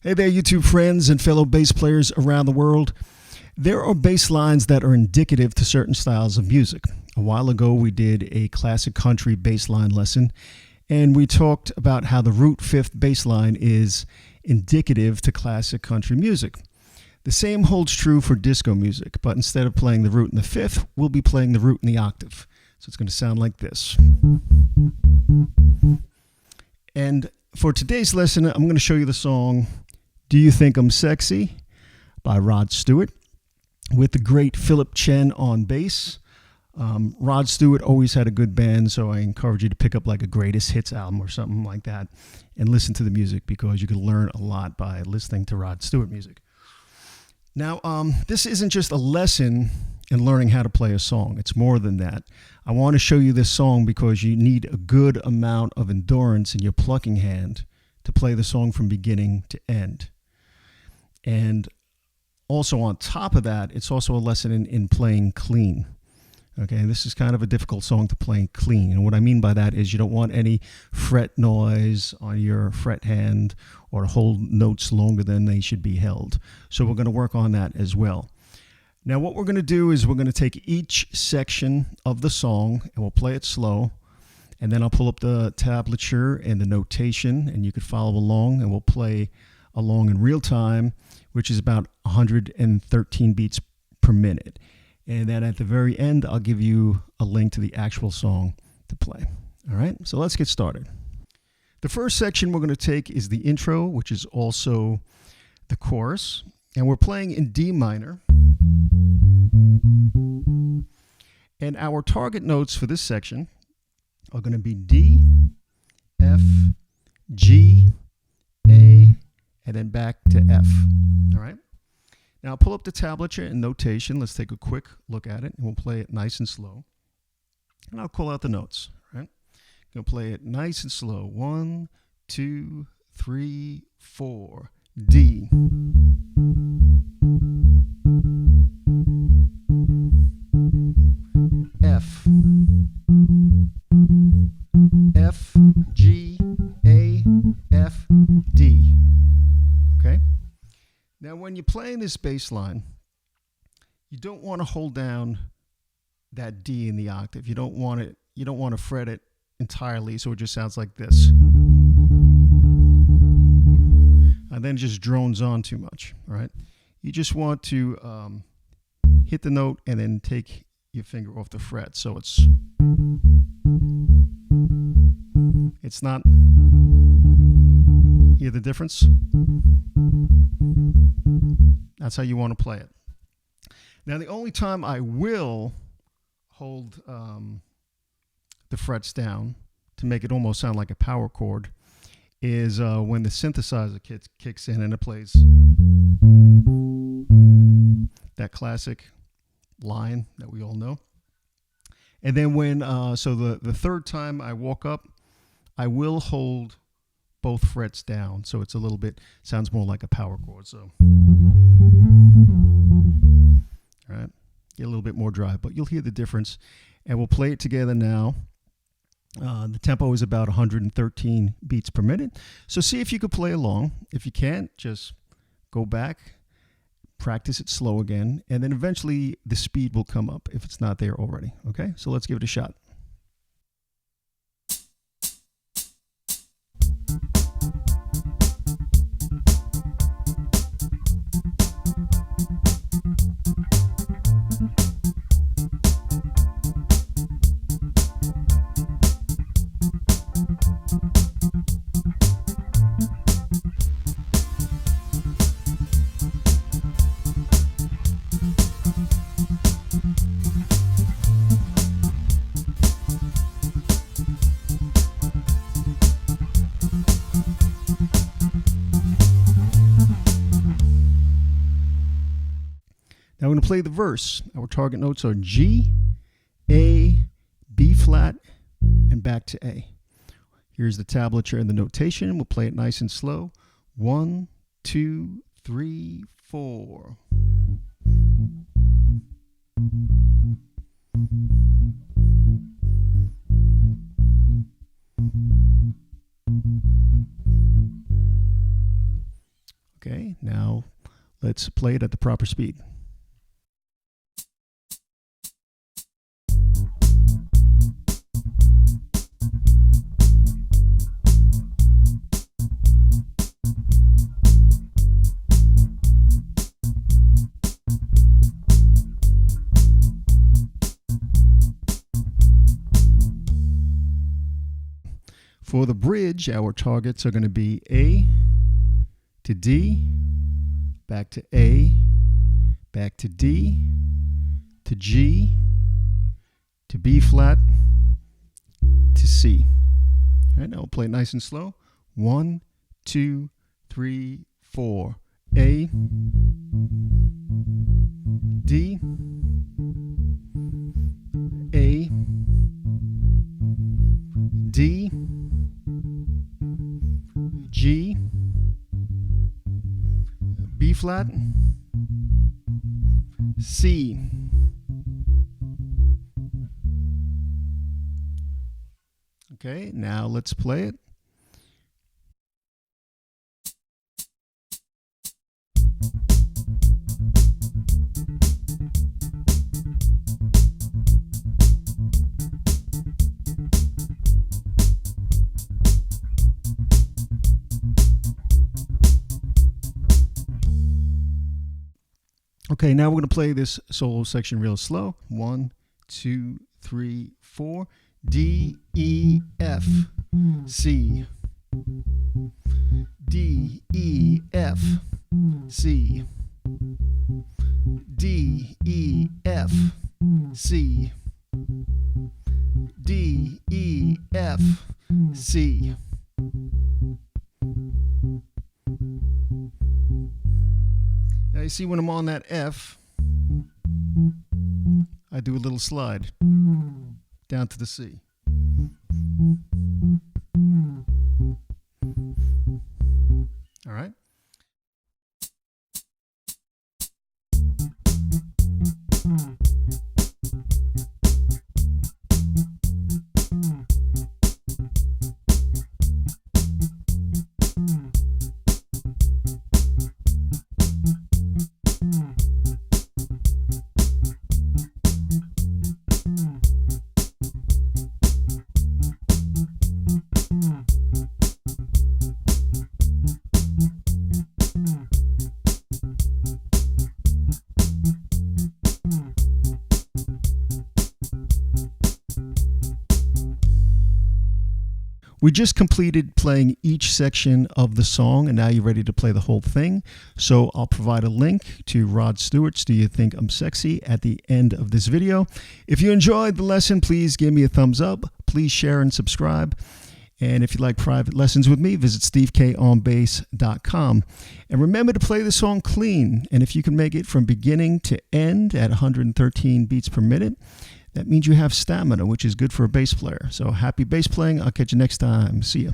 Hey there, YouTube friends and fellow bass players around the world. There are bass lines that are indicative to certain styles of music. A while ago, we did a classic country bass line lesson, and we talked about how the root fifth bass line is indicative to classic country music. The same holds true for disco music, but instead of playing the root in the fifth, we'll be playing the root in the octave. So it's going to sound like this. And for today's lesson, I'm going to show you the song Do You Think I'm Sexy by Rod Stewart with the great Philip Chen on bass. Rod Stewart always had a good band, so I encourage you to pick up like a greatest hits album or something like that and listen to the music, because you can learn a lot by listening to Rod Stewart music. Now, this isn't just a lesson in learning how to play a song. It's more than that. I want to show you this song because you need a good amount of endurance in your plucking hand to play the song from beginning to end. And also on top of that, it's also a lesson in playing clean. Okay, this is kind of a difficult song to play clean. And what I mean by that is you don't want any fret noise on your fret hand or hold notes longer than they should be held. So we're going to work on that as well. Now what we're going to do is we're going to take each section of the song and we'll play it slow. And then I'll pull up the tablature and the notation, and you could follow along, and we'll play along in real time, which is about 113 beats per minute. And then at the very end, I'll give you a link to the actual song to play. All right, so let's get started. The first section we're going to take is the intro, which is also the chorus. And we're playing in D minor. And our target notes for this section are going to be D, F, G, A, and then back to F. All right. Now pull up the tablature and notation. Let's take a quick look at it, and we'll play it nice and slow. And I'll call out the notes. All right. I'm going to play it nice and slow. 1, 2, 3, 4. D. F. F, G, A, F, D. Okay? Now when you're playing this bass line, you don't want to hold down that D in the octave. You don't want to fret it entirely so it just sounds like this. And then it just drones on too much, all right? You just want to hit the note and then take your finger off the fret, so it's not, hear the difference? That's how you want to play it. Now the only time I will hold the frets down to make it almost sound like a power chord is when the synthesizer kicks in and it plays that classic line that we all know. And then when, so the third time I walk up, I will hold both frets down. So it's a little bit, sounds more like a power chord. So, all right, get a little bit more drive, but you'll hear the difference. And we'll play it together now. The tempo is about 113 beats per minute. So see if you could play along. If you can't, just go back, practice it slow again, and then eventually the speed will come up if it's not there already. Okay, so let's give it a shot. Now we're going to play the verse. Our target notes are G, A, B flat, and back to A. Here's the tablature and the notation. We'll play it nice and slow. 1, 2, 3, 4. Okay, now let's play it at the proper speed. For the bridge, our targets are going to be A to D, back to A, back to D, to G, to B flat, to C. All right, now we'll play it nice and slow. 1, 2, 3, 4. A, D, A, D, G, B flat, C. Okay, now let's play it. Okay, now we're going to play this solo section real slow. 1, 2, 3, 4. D, E, F, C. D, E, F, C. D, E, F, C. D, E, F, C. Now you see when I'm on that F, I do a little slide down to the C. All right. We just completed playing each section of the song, and now you're ready to play the whole thing. So I'll provide a link to Rod Stewart's Do You Think I'm Sexy at the end of this video. If you enjoyed the lesson, please give me a thumbs up. Please share and subscribe. And if you'd like private lessons with me, visit stevekonbass.com. And remember to play the song clean. And if you can make it from beginning to end at 113 beats per minute, that means you have stamina, which is good for a bass player. So happy bass playing. I'll catch you next time. See ya.